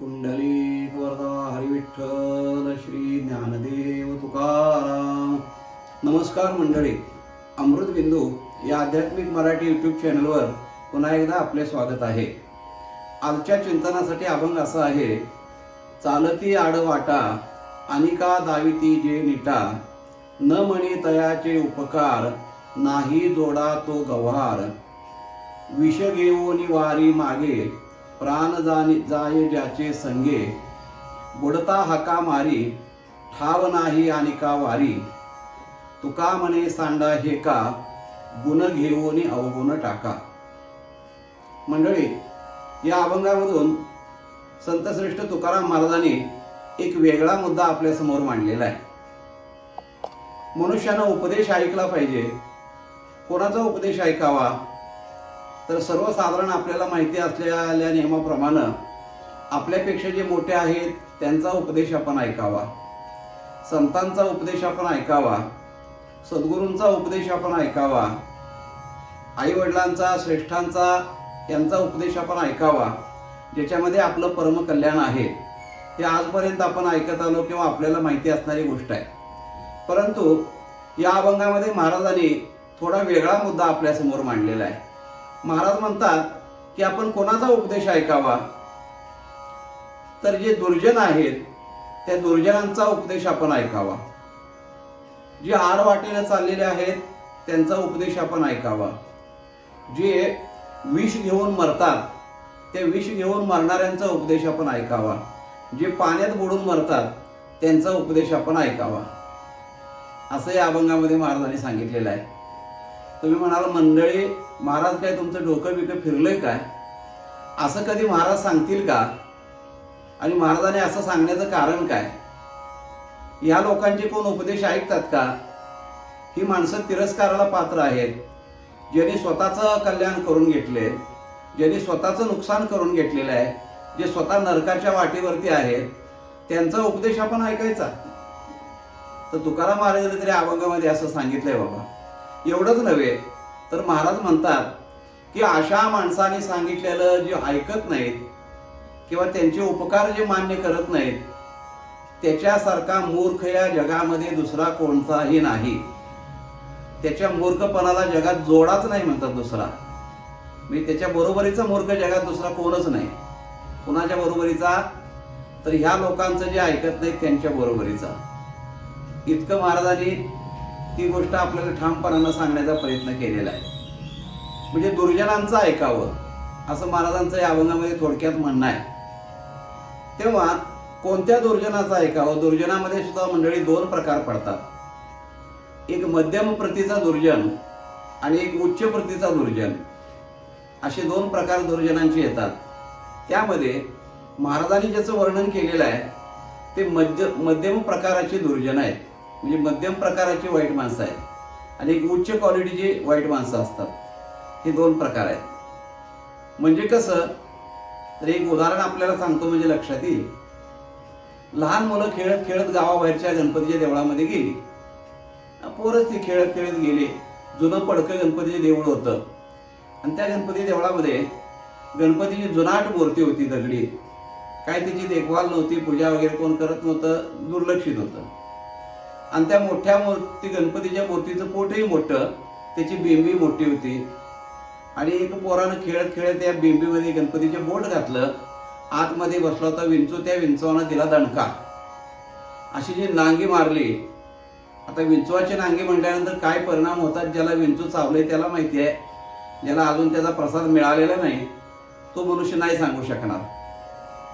पुंडलिक वरदा हरिविठ्ठल श्री ज्ञानदेव तुकाराम. नमस्कार मंडळी, अमृतबिंदू या आध्यात्मिक मराठी यूट्यूब चॅनलवर पुन्हा एकदा आपले स्वागत आहे. आजच्या चिंतनासाठी अभंग असा आहे. चालती आडवाटा अनिका दाविती जे नीटा, न म्हणे तयाचे उपकार, नाही जोडा तो गव्हार. विष घेऊन वारी मागे, प्राण जाये ज्याचे संगे, बुडता हाका मारी, ठाव नाही अनिका वारी. तुका म्हणे सांडा हे का, गुण घेऊन अवगुण टाका. मंडळी, या अभंगामधून संतश्रेष्ठ तुकाराम महाराजांनी एक वेगळा मुद्दा आपल्या समोर मांडलेला आहे. मनुष्यानं उपदेश ऐकला पाहिजे. कोणाचा उपदेश ऐकावा? तर सर्वसाधारण आपल्याला माहिती असलेल्या नियमाप्रमाणे आपल्यापेक्षा जे मोठे आहेत त्यांचा उपदेश आपण ऐकावा, संतांचा उपदेश आपण ऐकावा, सद्गुरूंचा उपदेश आपण ऐकावा, आई वडिलांचा, श्रेष्ठांचा यांचा उपदेश आपण ऐकावा, ज्याच्यामध्ये आपलं परमकल्याण आहे. हे आजपर्यंत आपण ऐकत आलो किंवा आपल्याला माहिती असणारी गोष्ट आहे. परंतु या अभंगामध्ये महाराजांनी थोडा वेगळा मुद्दा आपल्यासमोर मांडलेला आहे. महाराज म्हणतात की आपण कोणाचा उपदेश ऐकावा? तर जे दुर्जन आहेत त्या दुर्जनांचा उपदेश आपण ऐकावा. जे आडवाटेने चाललेले आहेत त्यांचा उपदेश आपण ऐकावा. जे विष घेऊन मरतात त्या विष घेऊन मरणाऱ्यांचा उपदेश आपण ऐकावा. जे पाण्यात बुडून मरतात त्यांचा उपदेश आपण ऐकावा. असं या अभंगामध्ये महाराजांनी सांगितलेलं आहे. तुम्ही म्हणाल, मंडळी महाराज काय तुमचं डोकं बिकं फिरलंय काय? असं कधी महाराज सांगतील का? आणि महाराजांनी असं सांगण्याचं कारण काय? या लोकांचे कोण उपदेश ऐकतात का? ही माणसं तिरस्काराला पात्र आहेत. ज्यांनी स्वतःचं कल्याण करून घेतले, ज्यांनी स्वतःचं नुकसान करून घेतलेलं आहे, जे स्वतः नरकाच्या वाटेवरती आहेत, त्यांचा उपदेश आपण ऐकायचा. तर तुकाराम महाराजांनी तरी अभंगामध्ये असं सांगितलंय बाबा. एवढंच नव्हे तर महाराज म्हणतात की अशा माणसाने सांगितलेलं जे ऐकत नाहीत किंवा त्यांचे उपकार जे मान्य करत नाहीत, त्याच्यासारखा मूर्ख या जगामध्ये दुसरा कोणताही नाही. त्याच्या मूर्खपणाला जगात जोडाच नाही म्हणतात दुसरा. मी त्याच्या बरोबरीचा मूर्ख जगात दुसरा कोणच नाही. कुणाच्या बरोबरीचा? तर ह्या लोकांचं जे ऐकत नाहीत त्यांच्या बरोबरीचा. इतकं महाराजांनी ती गोष्ट आपल्याला ठामपणानं सांगण्याचा प्रयत्न केलेला आहे. म्हणजे दुर्जनांचं ऐकावं असं महाराजांचं या अभंगामध्ये थोडक्यात म्हणणं आहे. तेव्हा कोणत्या दुर्जनाचं ऐकावं? दुर्जनामध्ये सुद्धा मंडळी दोन प्रकार पडतात. एक मध्यम प्रतीचा दुर्जन आणि एक उच्च प्रतीचा दुर्जन, असे दोन प्रकार दुर्जनांचे येतात. त्यामध्ये महाराजांनी ज्याचं वर्णन केलेलं आहे ते मध्यम प्रकाराचे दुर्जन आहेत. म्हणजे मध्यम प्रकाराची वाईट माणसं आहेत आणि एक उच्च क्वालिटीची वाईट माणसं असतात. हे दोन प्रकार आहेत. म्हणजे कसं? तर एक उदाहरण आपल्याला सांगतो म्हणजे लक्षात येईल. लहान मुलं खेळत खेळत गावाबाहेरच्या गणपतीच्या देवळामध्ये गेली. पोरच ती खेळत खेळत गेले. जुनं पडकं गणपतीचे देऊळ होतं आणि त्या गणपती देवळामध्ये गणपतीची जुनाट मूर्ती होती दगडी. काय त्याची देखभाल नव्हती, पूजा वगैरे कोण करत नव्हतं, दुर्लक्षित होतं. आणि त्या मोठ्या मूर्ती, गणपतीच्या मूर्तीचं पोटही मोठं, त्याची बिंबी मोठी होती. आणि एक पोरानं खेळत खेळत त्या बिंबीमध्ये गणपतीचे बोट घातलं. आतमध्ये बसला होता विंचू. त्या विंचवानं तिला दणका, अशी जी नांगी मारली. आता विंचवाची नांगी म्हटल्यानंतर काय परिणाम होतात ज्याला विंचू चावले त्याला माहिती आहे. ज्याला अजून त्याचा प्रसाद मिळालेला नाही तो मनुष्य नाही सांगू शकणार.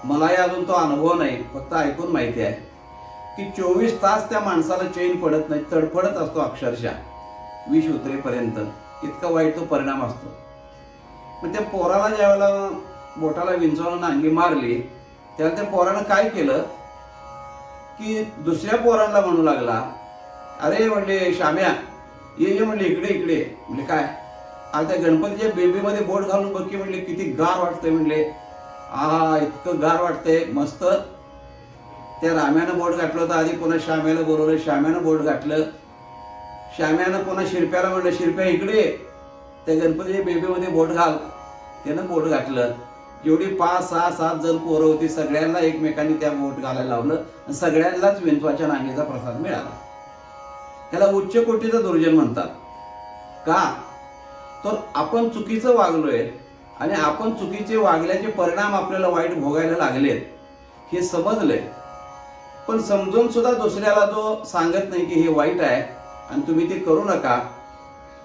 मलाही अजून तो अनुभव नाही, फक्त ऐकून माहिती आहे की 24 तास त्या माणसाला चैन पडत नाही, तडफडत असतो अक्षरशः विष उतरेपर्यंत. इतका वाईट तो परिणाम असतो. मग त्या पोराला ज्यावेळेला बोटाला विंचवानं नांगी मारली त्यावेळेला त्या पोरानं काय केलं की दुसऱ्या पोरांना म्हणू लागला, अरे म्हणले श्याम्या ये म्हणले इकडे इकडे. म्हणजे काय? आता त्या गणपतीच्या बेबीमध्ये बोट घालून बघ की म्हणले किती गार वाटतंय. म्हणले इतकं गार वाटतंय, मस्त. त्या राम्यानं बोट घातलं होतं आधी, पुन्हा श्याम्याला बोलवलं, श्याम्यानं बोट घातलं. श्याम्यानं पुन्हा शिरप्याला म्हणलं, शिरप्या इकडे त्या गणपतीच्या बेबीमध्ये बोट घाल. त्यानं बोट घातलं. जेवढी 5, 6, 7 जण पोरं होती सगळ्यांना एकमेकांनी त्या बोट घालायला लावलं आणि सगळ्यांनाच विंचवाच्या नांगीचा प्रसाद मिळाला. त्याला उच्च कोटीचं दुर्जन म्हणतात. का? तर आपण चुकीचं वागलोय आणि आपण चुकीचे वागल्याचे परिणाम आपल्याला वाईट भोगायला लागलेत हे समजलंय, पण समजून सुद्धा दुसऱ्याला जो सांगत नाही की हे वाईट आहे आणि तुम्ही ते करू नका,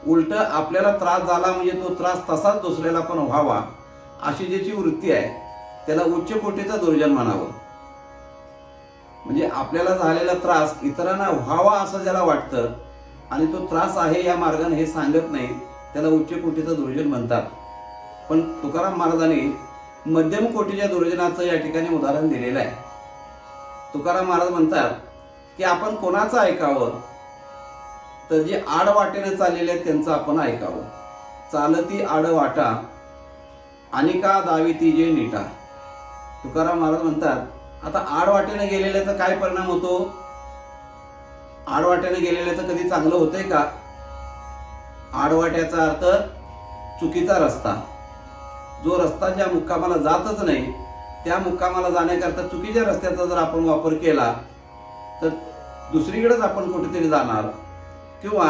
उलट आपल्याला त्रास झाला म्हणजे तो त्रास तसाच दुसऱ्याला पण व्हावा अशी ज्याची वृत्ती आहे त्याला उच्च कोटीचं दुर्जन म्हणावं. म्हणजे आपल्याला झालेला त्रास इतरांना व्हावा असं ज्याला वाटतं आणि तो त्रास आहे या मार्गाने हे सांगत नाही त्याला उच्च कोटीचं दुर्जन म्हणतात. पण तुकाराम महाराजांनी मध्यम कोटीच्या दुर्जनाचं या ठिकाणी उदाहरण दिलेलं आहे. तुकाराम महाराज म्हणतात की आपण कोणाचं ऐकावं, तर जे आडवाटेने चाललेले आहेत त्यांचं आपण ऐकावं. चालती आडवाटा आणि का दाविती जे नीटा. तुकाराम महाराज म्हणतात आता आडवाटेने गेलेल्याचा काय परिणाम होतो? आडवाट्याने गेलेल्याचं कधी चांगलं होतंय का? आडवाट्याचा अर्थ चुकीचा रस्ता. जो रस्ता ज्या मुक्कामाला जातच नाही त्या मुक्कामाला जाण्याकरता चुकीच्या रस्त्याचा जर आपण वापर केला तर दुसरीकडेच आपण कुठेतरी जाणार किंवा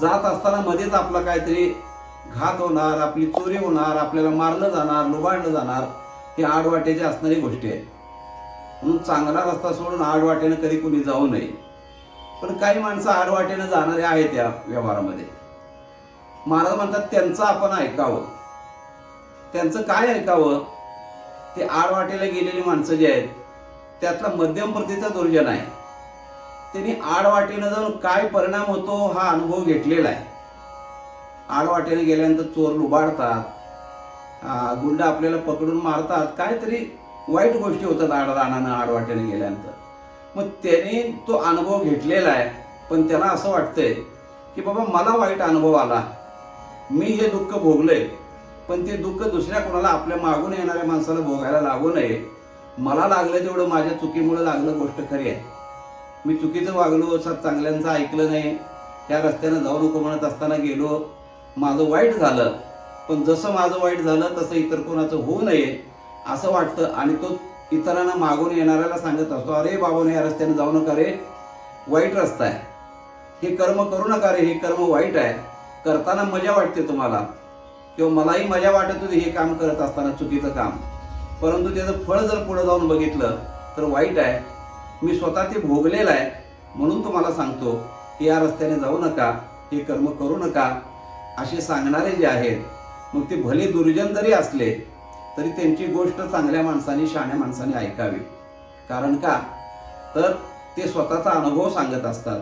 जात असताना मध्येच आपला काहीतरी घात होणार, आपली चोरी होणार, आपल्याला मारलं जाणार, लुबाडलं जाणार. ही आडवाटेची असणारी गोष्टी आहे. म्हणून चांगला रस्ता सोडून आडवाटेनं कधी कोणी जाऊ नये. पण काही माणसं आडवाटेनं जाणारे आहेत या व्यवहारामध्ये. महाराज म्हणतात त्यांचं आपण ऐकावं. त्यांचं काय ऐकावं? ते आडवाटेला गेलेली माणसं जे आहेत त्यातला मध्यम प्रतीचा दुर्जन आहे. त्यांनी आडवाटेनं जाऊन काय परिणाम होतो हा अनुभव घेतलेला आहे. आडवाटेने गेल्यानंतर चोर लुबाडतात, गुंड आपल्याला पकडून मारतात, काहीतरी वाईट गोष्टी होतात आडरानानं आडवाटेने गेल्यानंतर. मग त्याने तो अनुभव घेतलेला आहे, पण त्याला असं वाटतंय की बाबा मला वाईट अनुभव आला, मी हे दुःख भोगलंय, पण ते दुःख दुसऱ्या कोणाला आपल्या मागून येणाऱ्या माणसाला भोगायला लागू नये. मला लागलं तेवढं माझ्या चुकीमुळे लागलं, गोष्ट खरी आहे. मी चुकीचं वागलो, चांगल्यांचं ऐकलं नाही, त्या रस्त्यानं जाऊ नको म्हणत असताना गेलो, माझं वाईट झालं, पण जसं माझं वाईट झालं तसं इतर कोणाचं होऊ नये असं वाटतं. आणि तो इतरांना मागून येणाऱ्याला सांगत असतो, अरे बाबांनो या रस्त्याने जाऊ नका रे, वाईट रस्ता आहे, हे कर्म करू नका रे, हे कर्म वाईट आहे. करताना मजा वाटते तुम्हाला, किंवा मलाही मजा वाटत होती हे काम करत असताना चुकीचं काम, परंतु त्याचं फळ जर पुढे जाऊन बघितलं तर वाईट आहे. मी स्वतः ते भोगलेलं आहे, म्हणून तुम्हाला सांगतो की या रस्त्याने जाऊ नका, हे कर्म करू नका असे सांगणारे जे आहेत, मग ते भले दुर्जन जरी असले तरी त्यांची गोष्ट चांगल्या माणसाने, शहाण्या माणसाने ऐकावी. कारण का? तर ते स्वतःचा अनुभव सांगत असतात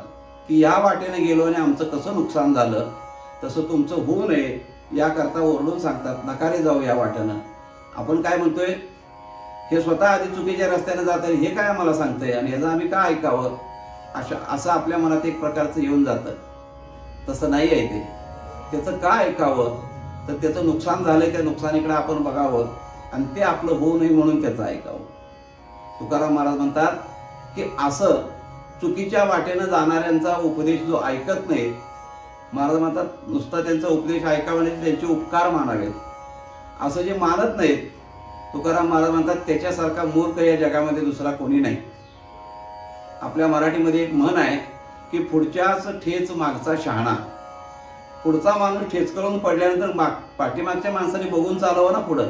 की या वाटेने गेलो आणि आमचं कसं नुकसान झालं, तसं तुमचं होऊ नये याकरता ओरडून सांगतात, नकारे जाऊ या वाटेनं. आपण काय म्हणतोय, हे स्वतः आधी चुकीच्या रस्त्याने जात आहे, हे काय आम्हाला सांगतंय आणि ह्याचं आम्ही का ऐकावं, असं आपल्या मनात एक प्रकारचं येऊन जातं. तसं नाही आहे ते. त्याचं का ऐकावं, तर त्याचं नुकसान झालंय, त्या नुकसानीकडे आपण बघावं आणि ते आपलं होऊ नये म्हणून त्याचं ऐकावं. तुकाराम महाराज म्हणतात की असं चुकीच्या वाटेनं जाणाऱ्यांचा उपदेश जो ऐकत नाही, महाराज म्हणतात नुसता त्यांचा उपदेश ऐकावा नाही, त्यांचे उपकार मानावेत. असं जे मानत नाहीत, तुकाराम महाराज म्हणतात त्याच्यासारखा मूर्ख या जगामध्ये दुसरा कोणी नाही. आपल्या मराठीमध्ये एक म्हण आहे की पुढच्याच ठेच मागचा शहाणा. पुढचा माणूस ठेचकळून पडल्यानंतर पाठीमागच्या माणसाने बघून चालावं ना पुढं,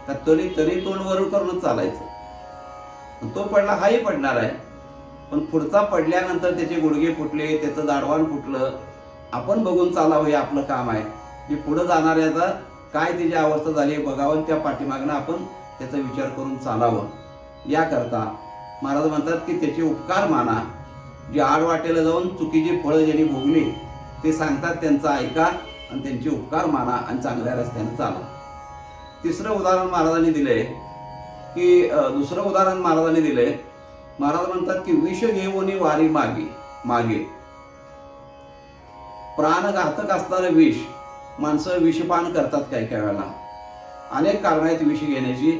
का तरी तोंड वर करूनच चालायचं. तो पडला हाही पडणार आहे, पण पुढचा पडल्यानंतर त्याचे गुडघे फुटले, त्याचं दाढवान फुटलं, आपण बघून चालावं हे आपलं काम आहे. की पुढं जाणाऱ्याचा काय त्याची अवस्था झाली बघावं, त्या पाठीमागनं आपण त्याचा विचार करून चालावं. याकरता महाराज म्हणतात की त्याचे उपकार माना. जे आडवाटेला जाऊन चुकीची फळं ज्यांनी भोगली ते सांगतात, त्यांचं ऐका आणि त्यांचे उपकार माना आणि चांगल्या रस्त्याने चाला. तिसरं उदाहरण महाराजांनी दिलंय की दुसरं उदाहरण महाराजांनी दिलंय. महाराज म्हणतात की विष घेऊन वारी मागे. प्राणघातक असणारं विष, माणसं विषपान करतात काही काही वेळेला. अनेक कारण आहेत विष घेण्याची.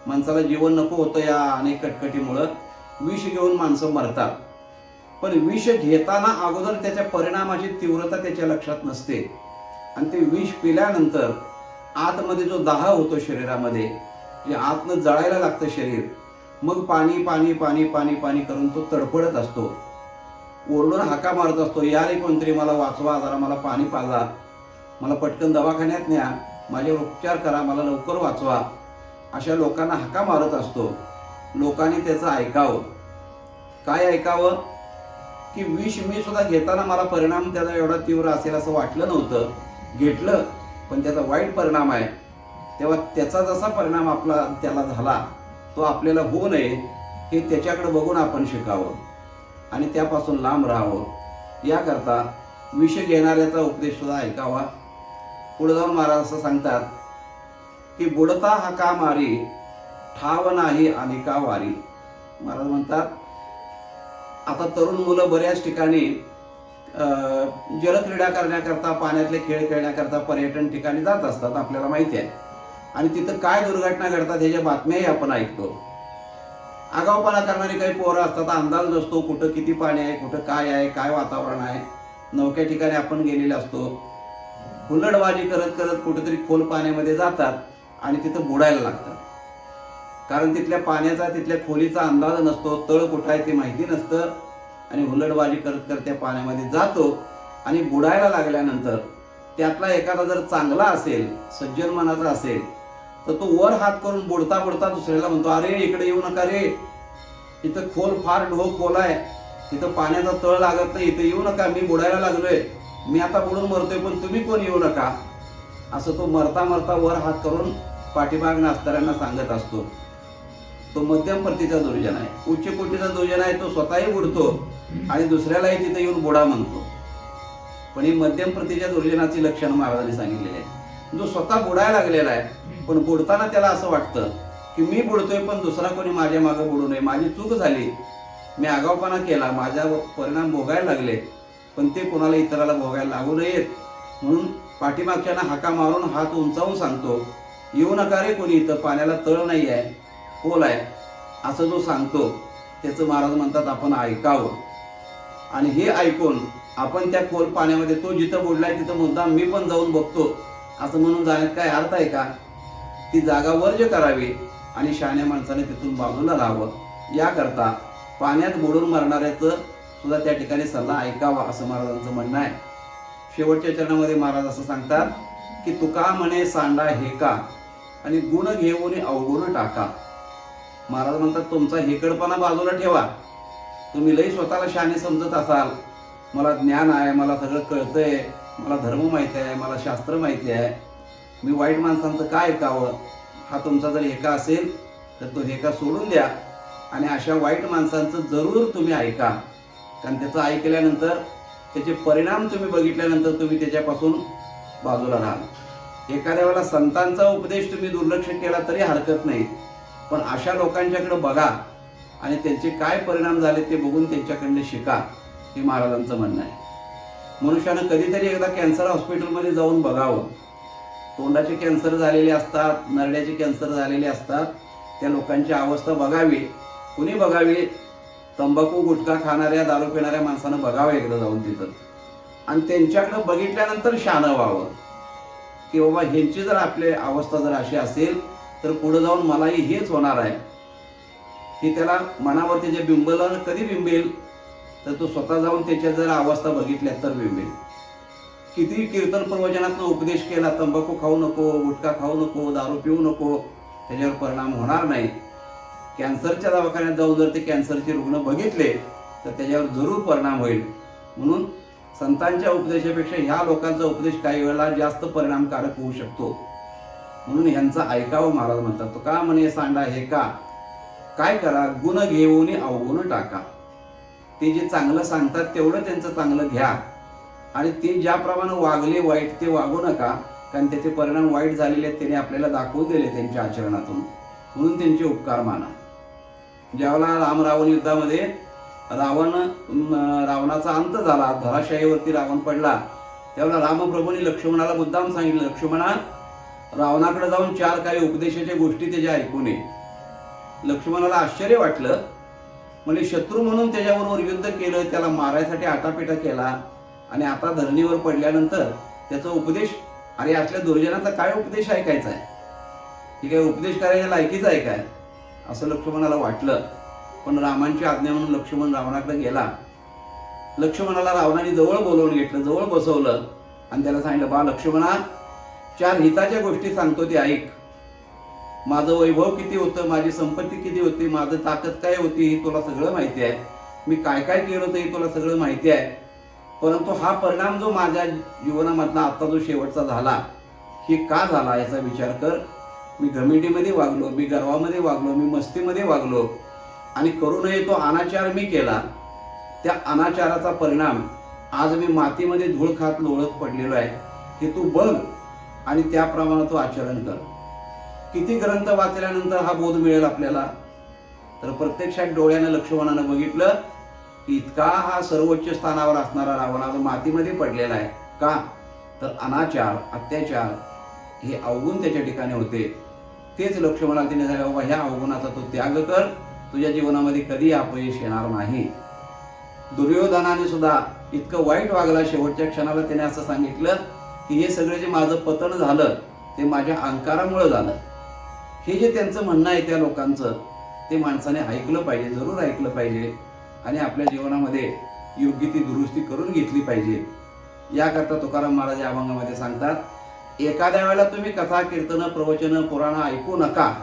माणसाला जीवन नको होतं या अनेक कटकटीमुळं विष घेऊन माणसं मरतात. पण विष घेताना अगोदर त्याच्या परिणामाची तीव्रता त्याच्या लक्षात नसते आणि ते विष पिल्यानंतर आतमध्ये जो दाह होतो शरीरामध्ये, जे आतनं जळायला लागतं शरीर, मग पाणी पाणी पाणी पाणी पाणी करून तो तडफडत असतो, ओरडून हाका मारत असतो, या रे कोणतरी मला वाचवा, जरा मला पाणी पाजा, मला पटकन दवाखान्यात न्या, माझ्यावर उपचार करा, मला लवकर वाचवा, अशा लोकांना हाका मारत असतो. लोकांनी त्याचं ऐकावं. काय ऐकावं? की विष मी सुद्धा घेताना मला परिणाम त्याचा एवढा तीव्र असेल असं वाटलं नव्हतं, घेतलं पण त्याचा वाईट परिणाम आहे, तेव्हा त्याचा जसा परिणाम त्याला झाला तो आपल्याला होऊ नये हे त्याच्याकडे बघून आपण शिकावं आणि त्यापासून लांब राहावं. याकरता विष घेणाऱ्याचा उपदेश सुद्धा ऐकावा. पुढे जाऊन महाराज असं सांगतात की बुडता हाका मारी, ठाव नाही अनिका वारी. महाराज म्हणतात आता तरुण मुलं बऱ्याच ठिकाणी जलक्रीडा करण्याकरता, पाण्यातले खेळ खेळण्याकरता पर्यटन ठिकाणी जात असतात, आपल्याला माहिती आहे. आणि तिथं काय दुर्घटना घडतात ह्याच्या बातम्याही आपण ऐकतो. आगाऊपणा करणारी काही पोरं असतात, अंदाज नसतो कुठं किती पाणी आहे, कुठं काय आहे, काय वातावरण आहे. नवक्या ठिकाणी आपण गेलेले असतो, हुल्लडबाजी करत करत कुठेतरी खोल पाण्यामध्ये जातात आणि तिथं बुडायला लागतात. कारण तिथल्या पाण्याचा, तिथल्या खोलीचा अंदाज नसतो, तळ कुठं आहे ते माहिती नसतं आणि हुल्लडबाजी करत करत त्या पाण्यामध्ये जातो आणि बुडायला लागल्यानंतर त्यातला एखादा जर चांगला असेल, सज्जन मनाचा असेल, तर तो वर हात करून बुडता बुडता दुसऱ्याला म्हणतो, अरे इकडे येऊ नका रे, इथं खोल फार ढोक खोल आहे, इथं पाण्याचा तळ लागत नाही, इथं येऊ नका, मी बुडायला लागलोय, मी आता बुडून मरतोय, पण तुम्ही कोण येऊ नका, असं तो मरता मरता वर हात करून पाठीमागनं असणाऱ्यांना सांगत असतो. तो मध्यम प्रतीचा दुर्जन आहे. उच्च कोटीचा दुर्जन आहे, तो स्वतःही बुडतो आणि दुसऱ्यालाही तिथे येऊन बुडा म्हणतो. पण ही मध्यम प्रतीच्या दुर्जनाची लक्षणं महाराजांनी सांगितलेली आहे. जो स्वतः बुडायला लागलेला आहे, पण बुडताना त्याला असं वाटतं की मी बुडतोय पण दुसरा कोणी माझ्या मागं बुडू नये, माझी चूक झाली, मी आगाऊपणा केला, माझ्या परिणाम भोगायला लागले, पण ते कोणाला इतराला भोगायला लागू नयेत म्हणून पाठीमागच्याना हाका मारून हात उंचावून सांगतो, येऊ नका रे कोणी, इथं पाण्याला तळ नाही आहे, खोल आहे, असं जो सांगतो त्याचं महाराज म्हणतात आपण ऐकावं. आणि हे ऐकून आपण त्या खोल पाण्यामध्ये, तो जिथं बुडलाय तिथं मुद्दाम मी पण जाऊन बघतो असं म्हणून जाण्यात काय अर्थ आहे का? ती जागा वर्ज करावी आणि शहाण्या माणसाने तिथून बाजूला राहावं. याकरता पाण्यात बुडून मरणाऱ्याचं सुद्धा त्या ठिकाणी सल्ला ऐकावा असं महाराजांचं म्हणणं आहे. शेवटच्या चरणामध्ये महाराज असं सांगतात की तुका म्हणे सांडा हेका आणि गुण घेऊन अवगुण टाका. महाराज म्हणतात तुमचा हेकडपणा बाजूला ठेवा. तुम्ही लई स्वतःला शहाणे समजत असाल, मला ज्ञान आहे, मला सगळं कळतंय, मला धर्म माहिती आहे, मला शास्त्र माहिती आहे, मी वाईट माणसांचं काय ऐकावं, हा तुमचा जर हेका असेल तर तो हेका सोडून द्या आणि अशा वाईट माणसांचं जरूर तुम्ही ऐका. कारण त्याचं ऐकल्यानंतर त्याचे परिणाम तुम्ही बघितल्यानंतर तुम्ही त्याच्यापासून बाजूला राहाल. एखाद्या वेळेला संतांचा उपदेश तुम्ही दुर्लक्ष केला तरी हरकत नाही, पण अशा लोकांच्याकडे बघा आणि त्यांचे काय परिणाम झाले ते बघून त्यांच्याकडनं शिका, हे महाराजांचं म्हणणं आहे. मनुष्यानं कधीतरी एकदा कॅन्सर हॉस्पिटलमध्ये जाऊन बघावं. तोंडाचे कॅन्सर झालेले असतात, नरड्याचे कॅन्सर झालेले असतात, त्या लोकांची अवस्था बघावी. कुणी बघावी? तंबाखू गुटखा खाणाऱ्या, दारू पिणाऱ्या माणसानं बघावं एकदा जाऊन तिथं आणि त्यांच्याकडे बघितल्यानंतर शहाणं व्हावं की बाबा ह्यांची जर आपली अवस्था जर अशी असेल तर पुढे जाऊन मलाही हेच होणार आहे. हे त्याला मनावरती जे बिंबलं कधी बिंबेल तर तो स्वतः जाऊन त्याच्या जर अवस्था बघितल्या तर बिंबेल. किती कीर्तन प्रवचनातनं उपदेश केला, तंबाखू खाऊ नको, गुटखा खाऊ नको, दारू पिऊ नको, त्याच्यावर परिणाम होणार नाही. कॅन्सरच्या दवाखान्यात जाऊन जर ते कॅन्सरचे रुग्ण बघितले तर त्याच्यावर जरूर परिणाम होईल. म्हणून संतांच्या उपदेशापेक्षा ह्या लोकांचा उपदेश काही वेळेला जास्त परिणामकारक होऊ शकतो. म्हणून ह्यांचं ऐकावं महाराज म्हणतात. तो का म्हणे सांडा हे का, काय करा, गुण घेऊन अवगुण टाका. ते जे चांगलं सांगतात तेवढं त्यांचं चांगलं घ्या आणि ते ज्याप्रमाणे वागले वाईट ते वागू नका, कारण त्याचे परिणाम वाईट झालेले आहेत, त्याने आपल्याला दाखवून दिले त्यांच्या आचरणातून, म्हणून त्यांचे उपकार माना. ज्यावेळेला राम रावण युद्धामध्ये रावणाचा अंत झाला, धराशायीवरती रावण पडला, त्यावेळेला रामप्रभूंनी लक्ष्मणाला मुद्दाम सांगितलं, लक्ष्मणा रावणाकडे जाऊन 4 काही उपदेशाच्या गोष्टी त्याच्या ऐकून ये. लक्ष्मणाला आश्चर्य वाटलं, म्हणजे शत्रू म्हणून त्याच्याबरोबर युद्ध केलं, त्याला मारायसाठी आटापिटा केला आणि आता धरणीवर पडल्यानंतर त्याचा उपदेश अरे असल्या दुर्जनाचा काय उपदेश ऐकायचा आहे? ही काय उपदेश करायच्या लायकीचा आहे काय? असं लक्ष्मणाला वाटलं. पण रामांची आज्ञा म्हणून लक्ष्मण रावणाकडे गेला. लक्ष्मणाला रावणाने जवळ बोलवून घेतलं, जवळ बसवलं आणि त्याला सांगितलं, बा लक्ष्मणा, 4 हिताच्या गोष्टी सांगतो ते ऐक. माझं वैभव किती होतं, माझी संपत्ती किती होती, माझं ताकद काय होती, हे तुला सगळं माहिती आहे. मी काय काय केलं होतं हे तुला सगळं माहिती आहे. परंतु हा परिणाम जो माझ्या जीवनामधला आता जो शेवटचा झाला, हे का झाला याचा विचार कर. मी घमेंडीमध्ये वागलो, मी गर्वामध्ये वागलो, मी मस्तीमध्ये वागलो आणि करू नये तो अनाचार मी केला. त्या अनाचाराचा परिणाम आज मी मातीमध्ये धूळ खात लोळत पडलेलो आहे. हे तू बघ आणि त्याप्रमाणे तू आचरण कर. किती ग्रंथ वाचल्यानंतर हा बोध मिळेल आपल्याला? तर प्रत्यक्षात डोळ्यानं लक्ष्मणानं बघितलं की इतका हा सर्वोच्च स्थानावर असणारा रावण आज मातीमध्ये पडलेला आहे. का? तर अनाचार, अत्याचार हे अवगुण त्याच्या ठिकाणी होते. तेच लक्ष्मणाला तिने सांगितलं, बाबा ह्या अवगुणाचा तू त्याग कर, तुझ्या जीवनामध्ये कधी अपयश येणार नाही. दुर्योधनाने सुद्धा इतकं वाईट वागला, शेवटच्या क्षणाला त्याने असं सांगितलं की हे सगळे जे माझं पतन झालं ते माझ्या अहंकारामुळे झालं. हे जे त्यांचं म्हणणं आहे त्या लोकांचं, ते माणसाने ऐकलं पाहिजे, जरूर ऐकलं पाहिजे आणि आपल्या जीवनामध्ये योग्य ती दुरुस्ती करून घेतली पाहिजे. याकरता तुकाराम महाराज या अभंगामध्ये सांगतात, एखाद्या वेळेला तुम्ही कथा, कीर्तन, प्रवचन, पुराण ऐकू नका.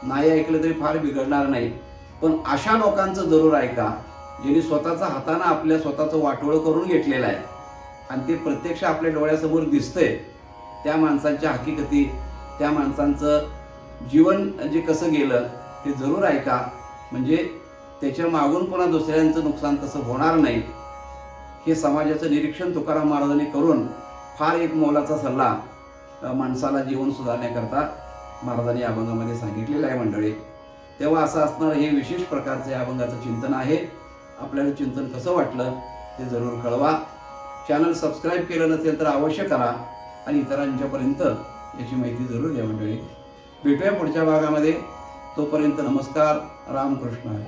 नाही ऐकलं तरी फार बिघडणार नाही, पण अशा लोकांचं जरूर ऐका ज्यांनी स्वतःचा हाताने आपल्या स्वतःचं वाटोळं करून घेतलेलं आहे आणि ते प्रत्यक्ष आपल्या डोळ्यासमोर दिसतंय. त्या माणसांच्या हकीकती, त्या माणसांचं जीवन जे कसं गेलं ते जरूर ऐका, म्हणजे त्याच्या मागून पुन्हा दुसऱ्यांचं नुकसान तसं होणार नाही. हे समाजाचं निरीक्षण तुकाराम महाराजांनी करून फार एक मोलाचा सल्ला माणसाला जीवन सुधारण्याकरता महाराजांनी या अभंगामध्ये सांगितलेलं आहे मंडळी. तेव्हा असं असणारं हे विशेष प्रकारचं या अभंगाचं चिंतन आहे. आपल्याला चिंतन कसं वाटलं ते जरूर कळवा. चॅनल सबस्क्राईब केलं नसेल तर अवश्य करा आणि इतरांच्यापर्यंत याची माहिती जरूर द्या मंडळी. भेटूया पुढच्या भागामध्ये. तोपर्यंत नमस्कार. रामकृष्ण हरी.